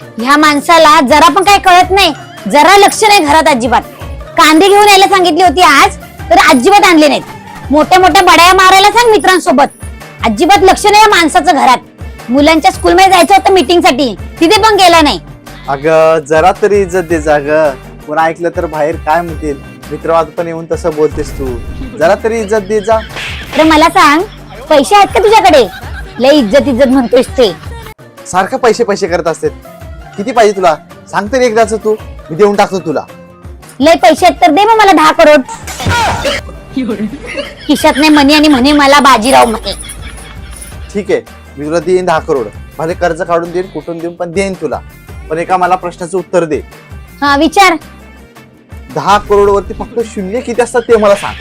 ह्या माणसाला जरा पण काही कळत नाही, जरा लक्ष नाही घरात अजिबात. कांदे घेऊन यायला सांगितली होती आज, तर अजिबात आणले नाहीत. मोठ्या मोठ्या बड्या मारायला सांग मित्रांसोबत. अजिबात लक्ष नाही या माणसाचं घरात. मुलांच्या स्कूलमध्ये जायचं होतं मीटिंग साठी, तिथे पण गेला नाही. अगं जरा तरी इज्जत दे जा ग. कोण ऐकलं तर बाहेर काय म्हणतील. मित्रवाद पण येऊन तसं बोलतेस तू. जरा तरी इज्जत दे जा. अरे मला सांग, पैसे आहेत का तुझ्याकडे? लय इज्जत इज्जत म्हणतोयस ते. सारखं पैसे पैसे करत असते. किती पाहिजे तुला सांग तरी एकदाच तू, मी देऊन टाकतो तुला. लय पैसे आहेत तर दे मग मला 10 करोड. खिशात नाही मनी आणि म्हणे मला बाजीराव म्हणे. ठीक आहे, मी तुला देईन 10 करोड. भले कर्ज काढून देईन, कुठून देईन, पण देईन तुला. पण एका मला प्रश्नाचं उत्तर दे. हा विचार. 10 करोड वरती फक्त शून्य किती असतात ते मला सांग.